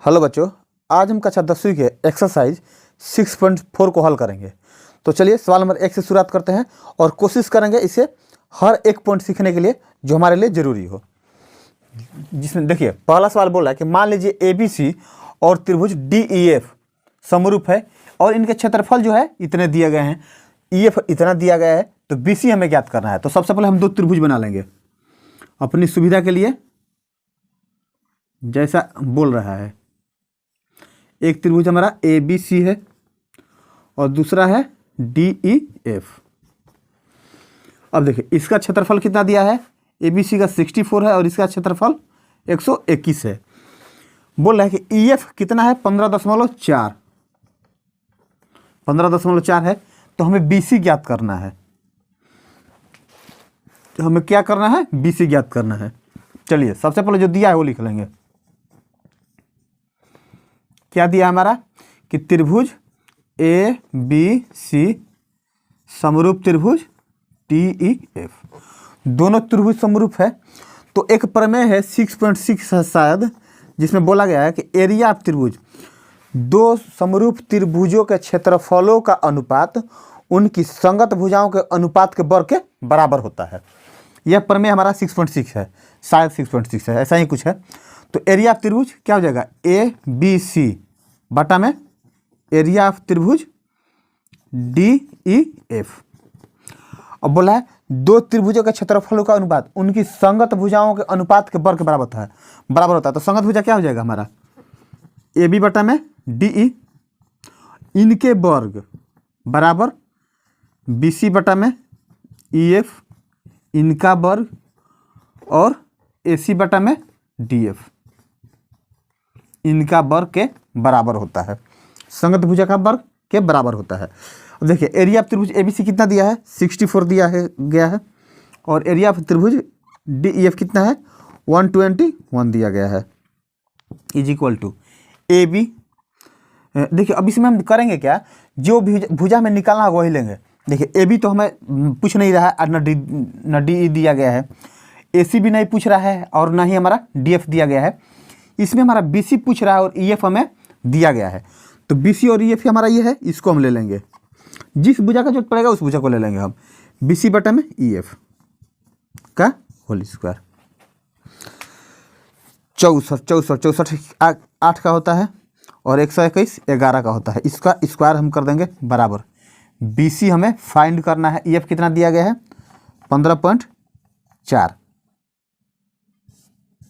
Hello बच्चों, आज हम कक्षा 10वीं के एक्सरसाइज 6.4 को हल करेंगे। तो चलिए सवाल नंबर 1 से शुरुआत करते हैं और कोशिश करेंगे इसे हर एक पॉइंट सीखने के लिए जो हमारे लिए ज़रूरी हो। जिसमें देखिए पहला सवाल बोल रहा है कि मान लीजिए ABC और त्रिभुज DEF समरूप है और इनके क्षेत्रफल जो है इतने दिए गए हैं, EF इतना दिया गया है, तो BC हमें ज्ञात करना है। तो सबसे पहले हम दो त्रिभुज बना लेंगे अपनी सुविधा के लिए, जैसा बोल रहा है। एक त्रिभुज हमारा ABC है और दूसरा है DEF। अब देखिए इसका क्षेत्रफल कितना दिया है, ABC का 64 है और इसका क्षेत्रफल 121 है। बोल रहा है कि EF कितना है, 15.4 है। तो हमें BC ज्ञात करना है। तो हमें क्या करना है, BC ज्ञात करना है। चलिए सबसे पहले जो दिया है वो लिख लेंगे। क्या दिया हमारा कि त्रिभुज ABC समरूप त्रिभुज DEF, दोनों त्रिभुज समरूप है। तो एक प्रमेय है 6.6 है शायद, जिसमें बोला गया है कि एरिया ऑफ त्रिभुज, दो समरूप त्रिभुजों के क्षेत्रफलों का अनुपात उनकी संगत भुजाओं के अनुपात के वर्ग के बराबर होता है। यह प्रमेय हमारा 6.6 है, शायद 6.6 है, ऐसा ही कुछ है। तो एरिया ऑफ त्रिभुज क्या हो जाएगा, ABC बटा में एरिया ऑफ त्रिभुज DEF। अब बोला है दो त्रिभुजों के क्षेत्रफलों का अनुपात उनकी संगत भुजाओं के अनुपात के वर्ग के बराबर होता है। तो संगत भुजा क्या हो जाएगा हमारा, AB बटा में DE, इनके वर्ग बराबर BC बटा में EF, इनका वर्ग, और AC बटा में DF, इनका वर्ग के बराबर होता है। संगत भुजा का वर्ग के बराबर होता है। अब देखिए एरिया ऑफ त्रिभुज ABC कितना दिया है, 64 दिया है गया है, और एरिया ऑफ त्रिभुज DEF कितना है, 121 दिया गया है, इज इक्वल टू AB। देखिए अब इसमें हम करेंगे क्या, जो भुजा में निकालना है वही लेंगे। देखिए AB तो हमें पूछ नहीं रहा है, न DE दिया गया है, AC भी नहीं पूछ रहा है, और ना ही हमारा DF दिया गया है। इसमें हमारा BC पूछ रहा है और EF हमें दिया गया है। तो BC और EF हमारा ये है, इसको हम ले लेंगे। जिस भुजा का जो पड़ेगा उस भुजा को ले लेंगे हम, BC बटा में EF का होल स्क्वायर। 64 8 का होता है और 121 11 का होता है। इसका स्क्वायर हम कर देंगे बराबर। BC हमें फाइंड करना है, EF कितना दिया गया है, 15.4,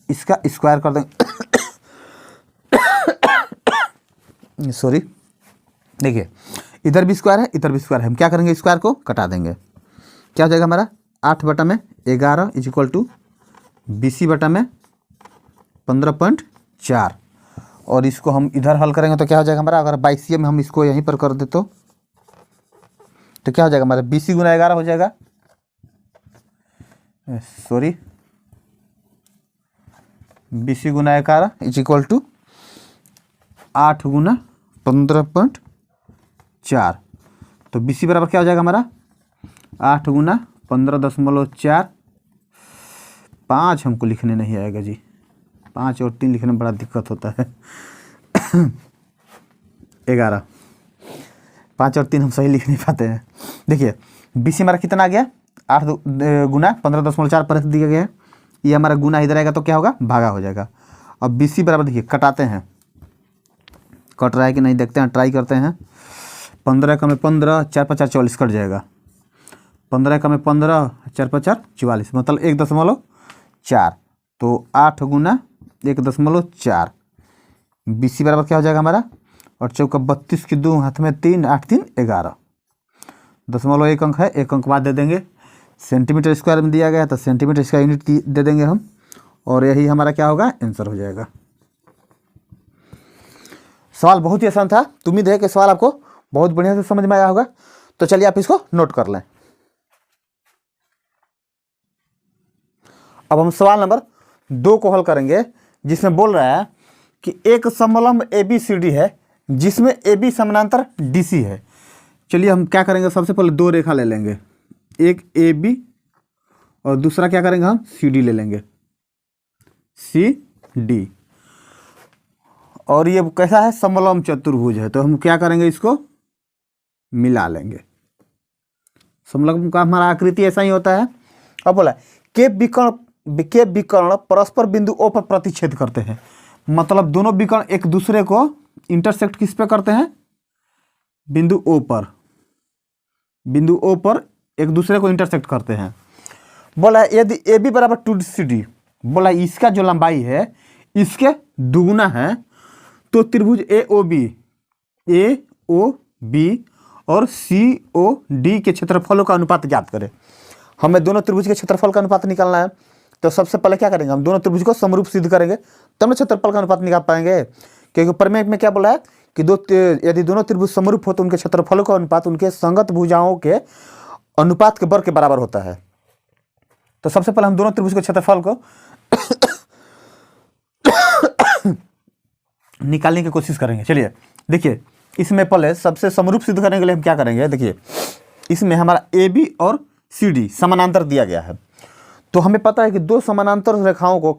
इसका स्क्वायर कर देंगे। सॉरी, देखिए इधर भी स्क्वायर है, इधर भी स्क्वायर है। हम क्या करेंगे, स्क्वायर को कटा देंगे। क्या हो जाएगा हमारा 8 बटा में 11 इज इक्वल टू BC बटा में 15.4। और इसको हम इधर हल करेंगे तो क्या हो जाएगा हमारा, अगर 22 में हम इसको यहीं पर कर दे तो क्या हो जाएगा हमारा, BC गुना 11 हो जाएगा, सॉरी BC गुना 11 इज इक्वल टू 8 गुना 15.4। तो BC बराबर क्या हो जाएगा हमारा, 8 गुना 15.4। 5 हमको लिखने नहीं आएगा जी, 5 और 3 लिखने में बड़ा दिक्कत होता है। 11, 5 और 3 हम सही लिख नहीं पाते हैं। देखिए BC हमारा कितना आ गया, 8 गुना 15.4 पर दिया गया है। ये हमारा गुना इधर आएगा तो क्या होगा, भागा हो जाएगा। अब BC बराबर देखिए कटाते हैं, कट रहा है कि नहीं देखते हैं, ट्राई करते हैं। 15 का में 15, 4 5 44 कट जाएगा। 15 का में 15, 4 5 44, मतलब 1.4। तो 8 गुना 1.4, BC बराबर क्या हो जाएगा हमारा, और चौका 32 की 2 हाथ में 3, 8 3 11, 0.1 अंक है, 1 अंक बाद दे देंगे। सेंटीमीटर स्क्वायर में दिया गया है तो सेंटीमीटर इसका यूनिट दे देंगे हम, और यही हमारा क्या होगा, आंसर हो जाएगा। सवाल बहुत ही आसान था। उम्मीद है कि सवाल आपको बहुत बढ़िया से समझ में आया होगा। तो चलिए आप इसको नोट कर लें। अब हम सवाल नंबर 2 को हल करेंगे, जिसमें बोल रहा है कि एक समलंब ABCD है जिसमें AB समानांतर DC है। चलिए हम क्या करेंगे, सबसे पहले 2 रेखा ले लेंगे, एक AB और दूसरा क्या करेंगे हम, CD ले लेंगे, CD। और ये कैसा है, समलंब चतुर्भुज है, तो हम क्या करेंगे, इसको मिला लेंगे। समलंब का हमारा आकृति ऐसा ही होता है। अब बोला के विकर्ण परस्पर बिंदु ओ पर प्रतिच्छेद करते हैं, मतलब दोनों विकर्ण एक दूसरे को इंटरसेक्ट किस पे करते हैं, बिंदु ओ पर, बिंदु ओ पर एक दूसरे को इंटरसेक्ट करते हैं। बोला यदि ए बी बराबर 2CD, बोला इसका जो लंबाई है इसके दुगुना है, तो त्रिभुज ए ओ बी और COD के क्षेत्रफलों का अनुपात ज्ञात करें। हमें दोनों त्रिभुज के क्षेत्रफल का अनुपात निकालना है, तो सबसे पहले क्या करेंगे, हम दोनों त्रिभुज को समरूप सिद्ध करेंगे, तब ना क्षेत्रफल का अनुपात निकाल पाएंगे। क्योंकि प्रमेय में क्या बोला है कि यदि दोनों त्रिभुज समरूप हो तो उनके क्षेत्रफलों का अनुपात उनके संगत भुजाओं के अनुपात के वर्ग के बराबर होता है। तो सबसे पहले हम दोनों त्रिभुज के क्षेत्रफल को निकालने की कोशिश करेंगे। चलिए देखिए, इसमें पहले सबसे समरूप सिद्ध करने के लिए हम क्या करेंगे, देखिए इसमें हमारा AB और CD समानांतर दिया गया है, तो हमें पता है कि दो समानांतर रेखाओं को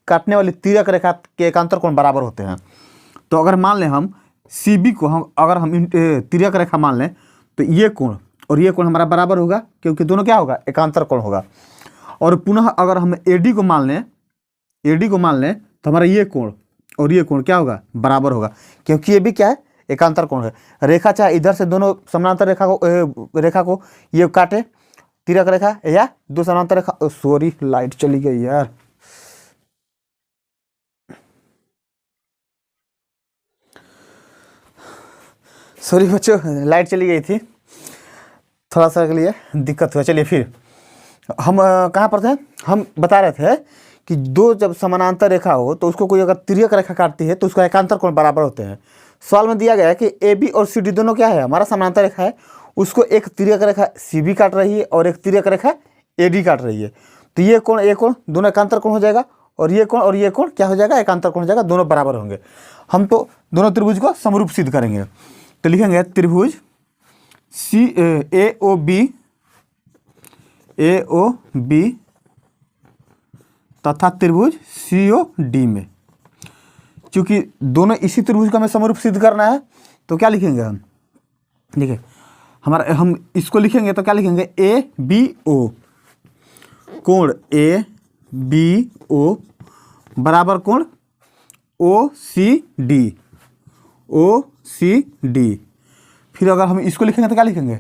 काटने वाली तिर्यक रेखा के एकांतर कोण बराबर होते हैं। तो अगर मान लें हम CB को अगर हम तिर्यक रेखा मान लें, तो ये कोण और ये कोण हमारा बराबर होगा, क्योंकि दोनों क्या होगा, एकांतर कोण होगा। और पुनः अगर हम AD को मान लें तो हमारा ये कोण और ये कोण क्या होगा, बराबर होगा, क्योंकि ये भी क्या है, एकांतर कोण है। रेखा चाहे इधर से दोनों समानांतर रेखा को ये काटे, तिर्यक रेखा, या दो समानांतर रेखा, सॉरी लाइट चली गई यार, सॉरी बच्चों लाइट चली गई थी, थोड़ा सा के लिए दिक्कत हुआ। चलिए फिर हम कहाँ पर थे, हम बता रहे थे कि दो जब समानांतर रेखा हो तो उसको कोई अगर तिर्यक रेखा काटती है तो उसका एकांतर कोण बराबर होते हैं। सवाल में दिया गया है कि AB और CD दोनों क्या है, हमारा समानांतर रेखा है, उसको एक तिर्यक रेखा CB काट रही है और एक तिर्यक रेखा AD काट रही है, तो ये कोण दोनों एकांतर कोण हो जाएगा, और ये कोण क्या हो जाएगा, एकांतर कोण हो जाएगा, दोनों बराबर होंगे। हम तो दोनों त्रिभुज को समरूप सिद्ध करेंगे, तो लिखेंगे त्रिभुज AOB तथा त्रिभुज COD में, चूंकि दोनों इसी त्रिभुज का हमें समरूप सिद्ध करना है, तो क्या लिखेंगे हम, देखिए हम इसको लिखेंगे तो क्या लिखेंगे, ABO, कोण ABO बराबर कोण OCD, फिर अगर हम इसको लिखेंगे तो क्या लिखेंगे,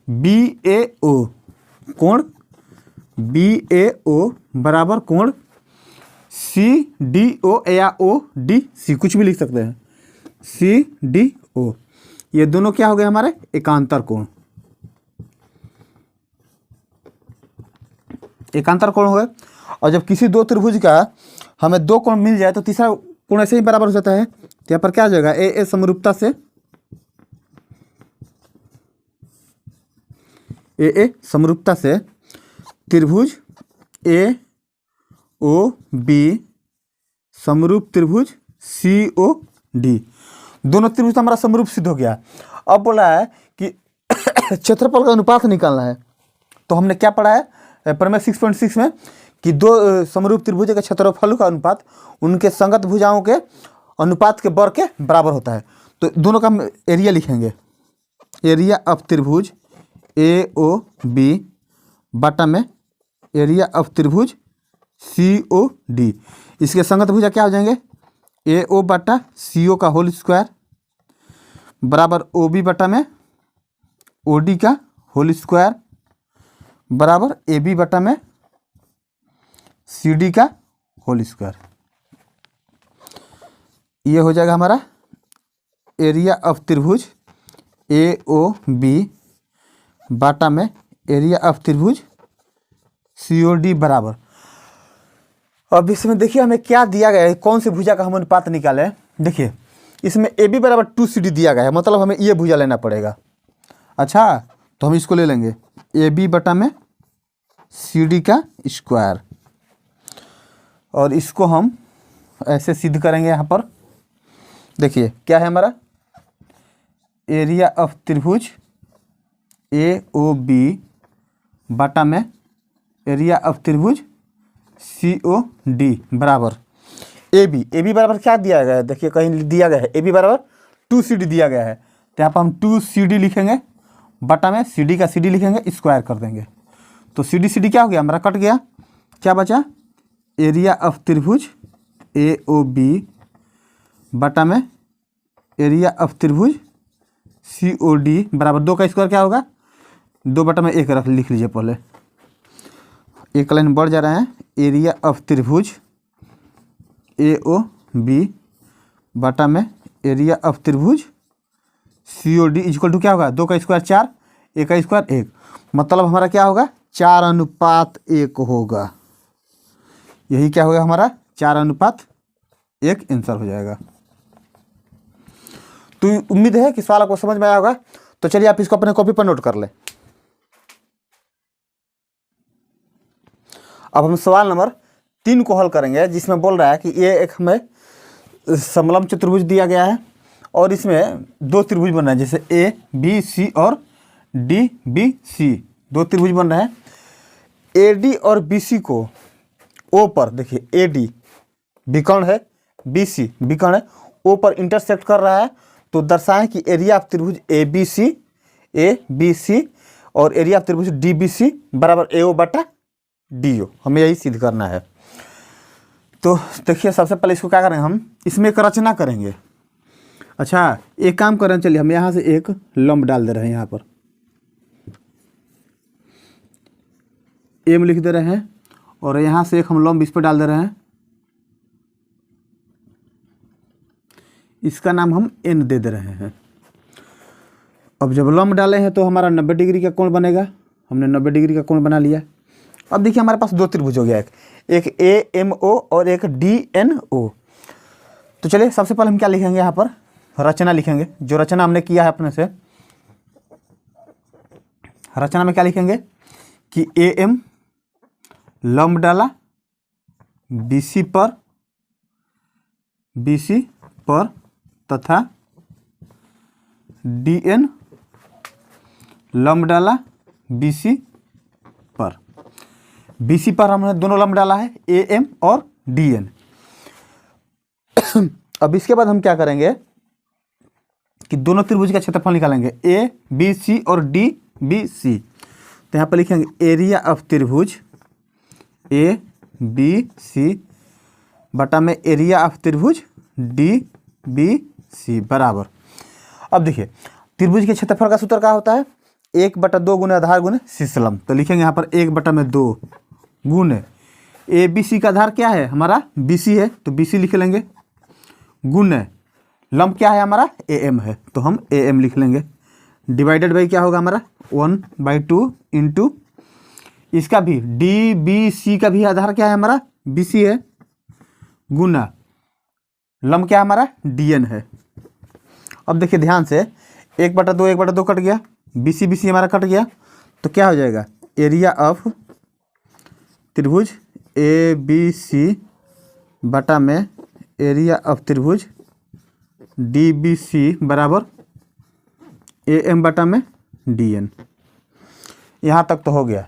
BAO, कोण BAO बराबर कोण CDO या ODC, कुछ भी लिख सकते हैं, CDO, ये दोनों क्या हो गए हमारे, एकांतर कोण, एकांतर कोण हो गए। और जब किसी दो त्रिभुज का हमें दो कोण मिल जाए तो तीसरा कोण ऐसे ही बराबर हो जाता है, तो यहाँ पर क्या हो जाएगा, ए समरूपता से त्रिभुज AOB समरूप त्रिभुज COD, दोनों त्रिभुज तो हमारा समरूप सिद्ध हो गया। अब बोला है कि क्षेत्रफल का अनुपात निकालना है, तो हमने क्या पढ़ा है प्रमेय 6.6 में कि दो समरूप त्रिभुज के क्षेत्रफल का अनुपात उनके संगत भुजाओं के अनुपात के वर्ग के बराबर होता है। तो दोनों का हम एरिया लिखेंगे, एरिया ऑफ त्रिभुज AOB बटा में एरिया ऑफ त्रिभुज COD, इसके संगत भुजा क्या हो जाएंगे, AO बटा CO का होल स्क्वायर बराबर OB बटा में OD का होल स्क्वायर बराबर AB बटा में CD का होल स्क्वायर। ये हो जाएगा हमारा एरिया ऑफ त्रिभुज AOB बाटा में एरिया ऑफ त्रिभुज COD बराबर। अब इसमें देखिए हमें क्या दिया गया है, कौन सी भुजा का हम अनुपात निकालें। देखिए इसमें AB बराबर 2CD दिया गया है, मतलब हमें ये भुजा लेना पड़ेगा। अच्छा तो हम इसको ले लेंगे AB बटा में CD का स्क्वायर, और इसको हम ऐसे सिद्ध करेंगे। यहाँ पर देखिए क्या है हमारा, एरिया ऑफ त्रिभुज AOB बटा में एरिया ऑफ त्रिभुज COD बराबर ए बी बराबर क्या दिया गया है, देखिए कहीं दिया गया है ए बी बराबर 2CD दिया गया है, तो यहाँ पर हम 2CD लिखेंगे, बटा में CD का CD लिखेंगे, स्क्वायर कर देंगे, तो CD क्या हो गया हमारा, कट गया, क्या बचा, एरिया ऑफ त्रिभुज AOB बटा में एरिया ऑफ त्रिभुज COD बराबर 2 का स्क्वायर क्या होगा, 2 बटा में 1 लिख लीजिए, पहले एक लाइन बढ़ जा रहा है, एरिया ऑफ त्रिभुज AOB बटा में एरिया ऑफ त्रिभुज COD इक्वल टू क्या होगा, 2 का स्क्वायर 4, 1 का स्क्वायर 1, मतलब हमारा क्या होगा, 4:1 होगा, यही क्या होगा हमारा 4:1 आंसर हो जाएगा। तो उम्मीद है कि सवाल आपको समझ में आया होगा, तो चलिए आप इसको अपने कॉपी पर नोट कर लें। अब हम सवाल नंबर 3 को हल करेंगे, जिसमें बोल रहा है कि ये एक हमें समलंब चतुर्भुज दिया गया है और इसमें 2 त्रिभुज बन रहे हैं, जैसे ABC और DBC 2 त्रिभुज बन रहे हैं। AD और BC को O पर, देखिए AD विकर्ण है, BC विकर्ण है, O पर इंटरसेक्ट कर रहा है, तो दर्शाएं कि एरिया ऑफ त्रिभुज ABC और एरिया ऑफ त्रिभुज DBC बराबर AO बटा DO, हमें यही सिद्ध करना है। तो देखिए सबसे पहले इसको क्या करेंगे, हम इसमें एक रचना करेंगे। अच्छा एक काम करें, चलिए हम यहाँ से एक लंब डाल दे रहे हैं, यहाँ पर M लिख दे रहे हैं और यहाँ से एक हम लंब इस पर डाल दे रहे हैं, इसका नाम हम N दे दे रहे हैं। अब जब लंब डाले हैं तो हमारा 90 डिग्री का कोण बनेगा, हमने 90 डिग्री का कोण बना लिया। अब देखिए हमारे पास 2 त्रिभुज हो गया, एक AMO और एक DNO। तो चलिए सबसे पहले हम क्या लिखेंगे, यहाँ पर रचना लिखेंगे, जो रचना हमने किया है अपने से। रचना में क्या लिखेंगे कि AM लंब डाला BC पर तथा DN लंब डाला BC पर हमने दोनों लंब डाला है, AM और DN। अब इसके बाद हम क्या करेंगे कि दोनों त्रिभुज का क्षेत्रफल निकालेंगे, ABC और DBC। तो यहाँ पर लिखेंगे एरिया ऑफ त्रिभुज ABC बटा में एरिया ऑफ त्रिभुज DBC बराबर। अब देखिए त्रिभुज के क्षेत्रफल का सूत्र क्या होता है, 1/2 गुने आधार गुने शीर्ष लंब। तो लिखेंगे यहाँ पर 1/2 गुने ABC का आधार क्या है हमारा BC है, तो BC लिख लेंगे, गुने लंब क्या है हमारा AM है, तो हम AM लिख लेंगे, डिवाइडेड बाई क्या होगा हमारा 1/2 इंटू इसका भी DBC का भी आधार क्या है हमारा BC है, गुना लंब क्या हमारा DN है। अब देखिए ध्यान से 1/2 कट गया, BC हमारा कट गया, तो क्या हो जाएगा एरिया ऑफ त्रिभुज ABC बटा में एरिया ऑफ त्रिभुज DBC बराबर AM बटा में DN। यहाँ तक तो हो गया।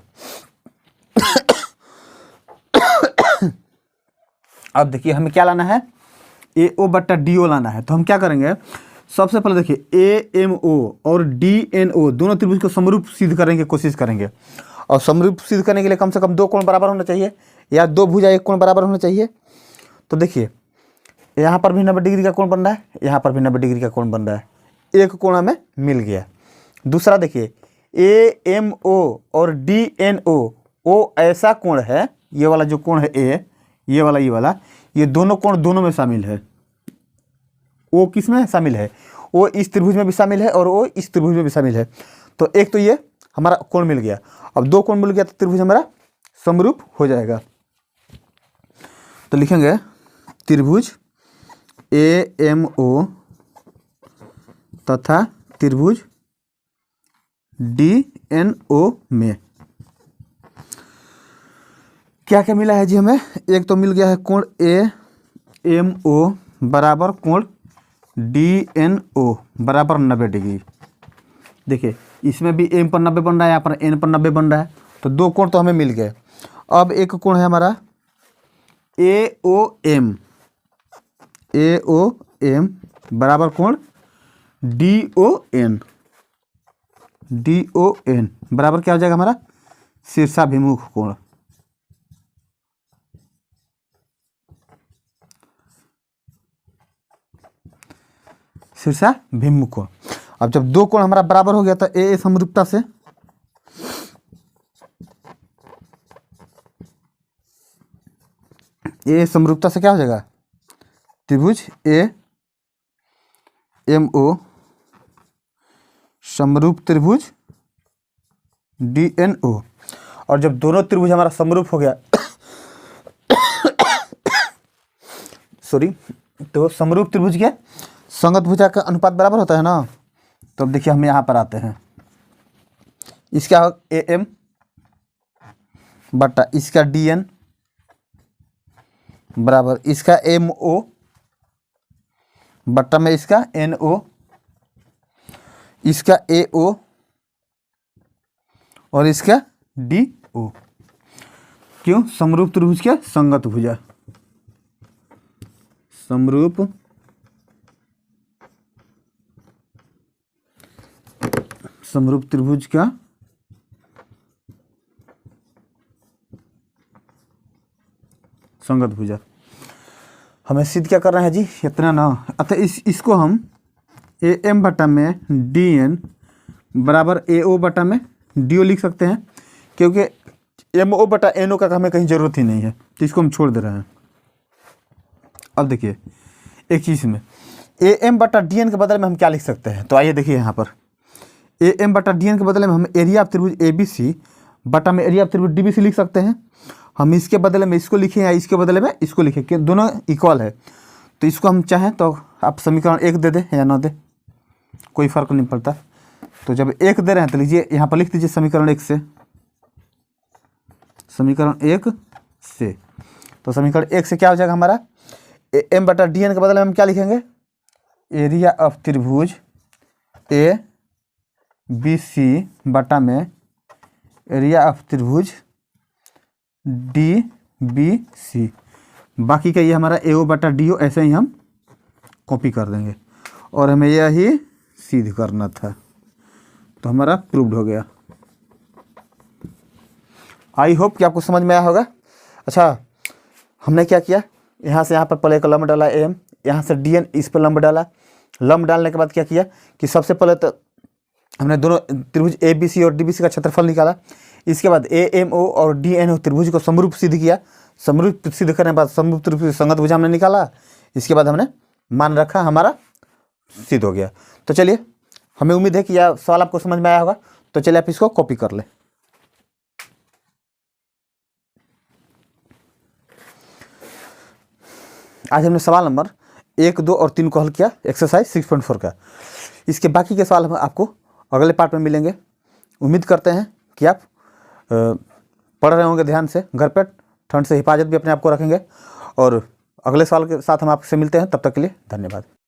अब देखिए हमें क्या लाना है, AO बटा DO लाना है। तो हम क्या करेंगे, सबसे पहले देखिए AMO और DNO दोनों त्रिभुज को समरूप सिद्ध करने की कोशिश करेंगे, और समरूप सिद्ध करने के लिए कम से कम 2 कोण बराबर होना चाहिए, या 2 भुजा 1 कोण बराबर होना चाहिए। तो देखिए यहाँ पर भी 90 डिग्री का कोण बन रहा है, यहाँ पर भी 90 डिग्री का कोण बन रहा है, एक कोण हमें मिल गया। दूसरा देखिए AMO और DNO, O ऐसा कोण है, ये वाला जो कोण है A, ये वाला ये दोनों कोण दोनों में शामिल है। O किस में शामिल है, O इस त्रिभुज में भी शामिल है और O इस त्रिभुज में भी शामिल है। तो एक तो ये हमारा कोण मिल गया, अब 2 कोण मिल गया तो त्रिभुज हमारा समरूप हो जाएगा। तो लिखेंगे त्रिभुज AMO तथा त्रिभुज DNO में क्या क्या मिला है जी हमें, एक तो मिल गया है कोण AMO बराबर कोण DNO बराबर 90 डिग्री। देखिए इसमें भी M पर 90 बन रहा है, यहाँ पर N पर 90 बन रहा है, तो 2 कोण तो हमें मिल गए। अब एक कोण है हमारा AOM AOM बराबर कोण DON। DON बराबर क्या हो जाएगा हमारा शीर्षाभिमुख कोण। शीर्षाभिमुख कोण। अब जब दो कोण हमारा बराबर हो गया तो ए समरूपता से क्या हो जाएगा त्रिभुज AMO समरूप त्रिभुज DNO। और जब दोनों त्रिभुज हमारा समरूप हो गया सॉरी, तो समरूप त्रिभुज के संगत भुजा का अनुपात बराबर होता है ना। तो अब देखिए हम यहाँ पर आते हैं, इसका AM बटा इसका DN बराबर इसका MO बटा में इसका NO, इसका AO और इसका DO। क्यों? समरूप त्रिभुज के संगत भुजा, समरूप त्रिभुज का संगत भुजा। हमें सिद्ध क्या करना है जी, इतना ना। अतः इसको हम AM बटा में DN बराबर AO बटा में DO लिख सकते हैं, क्योंकि MO बटा NO का हमें कहीं ज़रूरत ही नहीं है, तो इसको हम छोड़ दे रहे हैं। अब देखिए एक चीज़ में AM बटा DN के बदले में हम क्या लिख सकते हैं, तो आइए देखिए यहाँ पर AM बटा DN के बदले में हम एरिया ऑफ त्रिभुज ABC बटा में एरिया ऑफ त्रिभुज DBC लिख सकते हैं। हम इसके बदले में इसको लिखें या इसके बदले में इसको लिखें, कि दोनों इक्वल है, तो इसको हम चाहें तो आप समीकरण 1 दे दें या ना दें, कोई फर्क नहीं पड़ता। तो जब 1 दे रहे हैं तो लीजिए यहाँ पर लिख दीजिए समीकरण 1 से, समीकरण 1 से। तो समीकरण 1 से क्या हो जाएगा हमारा AM बटा DN के बदले में हम क्या लिखेंगे, एरिया ऑफ त्रिभुज ABC बटा में एरिया ऑफ त्रिभुज DBC। बाकी का ये हमारा AO बटा DO ऐसे ही हम कॉपी कर देंगे, और हमें यही सिद्ध करना था, तो हमारा प्रूव्ड हो गया। आई होप कि आपको समझ में आया होगा। अच्छा, हमने क्या किया, यहाँ से यहाँ पर पहले एक लंब डाला AM, यहाँ से DN इस पर लंब डाला। लंब डालने के बाद क्या किया कि सबसे पहले तो हमने दोनों त्रिभुज ABC और DBC का क्षेत्रफल निकाला। इसके बाद AMO और DNO त्रिभुज को समरूप सिद्ध किया। समरूप सिद्ध करने के बाद समरूप त्रिभुज संगत भुजा हमने निकाला। इसके बाद हमने मान रखा, हमारा सिद्ध हो गया। तो चलिए, हमें उम्मीद है कि यह सवाल आपको समझ में आया होगा। तो चलिए आप इसको कॉपी कर लें। आज हमने सवाल नंबर 1, 2 और 3 को हल किया, एक्सरसाइज 6.4 का। इसके बाकी के सवाल हम आपको अगले पार्ट में मिलेंगे। उम्मीद करते हैं कि आप पढ़ रहे होंगे ध्यान से, घर पर ठंड से हिफाजत भी अपने आप को रखेंगे। और अगले सवाल के साथ हम आपसे मिलते हैं, तब तक के लिए धन्यवाद।